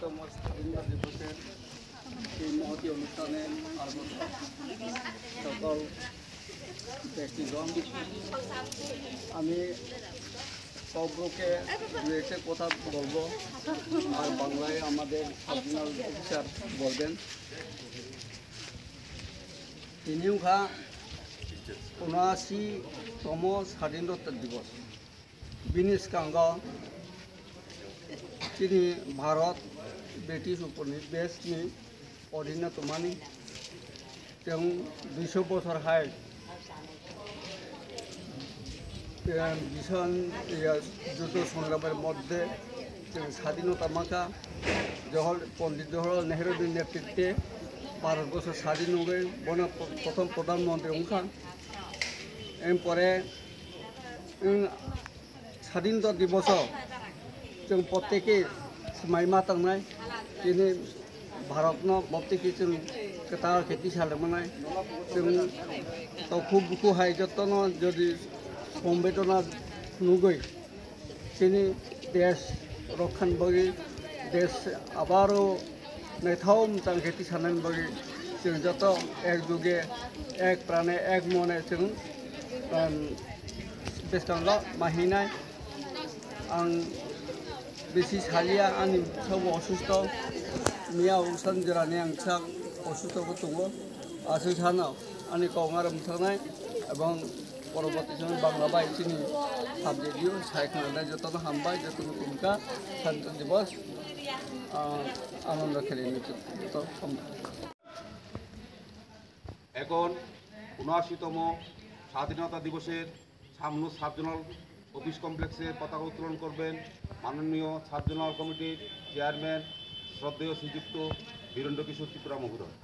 উনআশিতম স্বাধীনতা দিবসের এই মহতী অনুষ্ঠানে আগত সকল ব্যক্তিগণ, আমি সবকে দু একটা কথা বলবো আর বাংলায় আমাদের সাবজেনাল অফিসার বলবেন। তিনিওখা ৭৯তম স্বাধীনতা দিবস बिनि सिगाङाव जोंनि भारत ब्रिटिश उपनिवेशनि अधीन तमानि जों 200 बছरहाय भीषण যুদ্ধ সংগ্রামের মধ্যে जों স্বাধীনতা মাখা পণ্ডিত জওহরলাল নেহরুর নেতৃত্বে ভারতবর্ষ স্বাধীন হয়ে প্রথম প্রধানমন্ত্রী ওখান এরপরে স্বাধীনতা দিবস जों प्रत्येके माइमा थांनाय दिनै भारतनो प्रत्येके जों गोथार खेथि सालायनाय जों दाउखौ बुखौहाय जतन जदि संवेदना नुगै जोंनि देश रक्षानि बागै देश आबारो नैथाव मोजां खेथि सालायनायनि बागै जों जत एक जुगे एक प्राणे एक मने जों बेसेबांबा माहिनाय आं बेसि सालिया आंनि फिसाबो असुस्थ मिया उसान जिरानि आं फिसा असुस्थबो दङ आसो सानो आंनि गावआरो मोनथारनाय एबं परबर्ती समय बांला बायदिनि साबजेक्टआव सायख'नानै जतन हामबाय जतन भूमिका স্বাধীনতা दिवस आनंद खेलेनि এখন ৭৯তম স্বাধীনতা দিবসের সামনে সাবজোনাল অফিস কমপ্লেক্সে পতাকা উত্তোলন করবেন মাননীয় সাবজোনাল কমিটির চেয়ারম্যান শ্রদ্ধেয় শ্রীযুক্ত বীরেন্দ্র কিশোর ত্রিপুরা মহোদয়।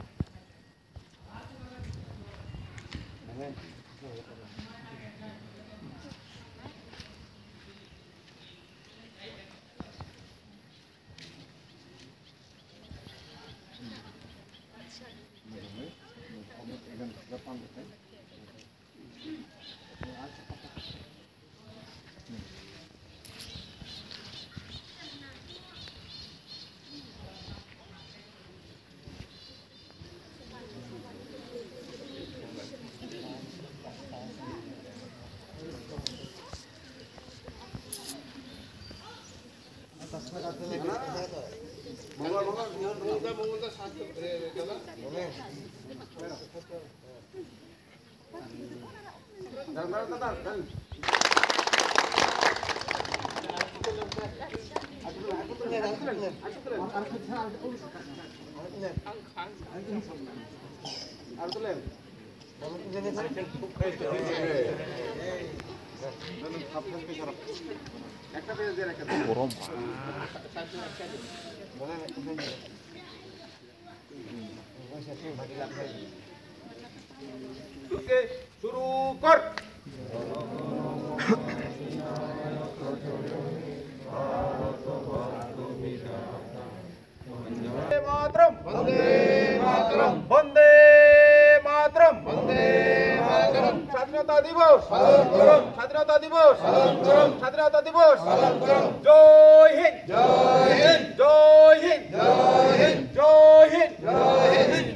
শুরু কর। মাতরম বন্দে মাতরম বন্দে মাতরম বন্দে মাতরম স্বাধীনতা দিবস পালন করুন স্বাধীনতা দিবস পালন করুন স্বাধীনতা দিবস পালন করুন জয় হিন্দ জয় হিন্দ জয় হিন্দ জয় হিন্দ জয় হিন্দ জয় হিন্দ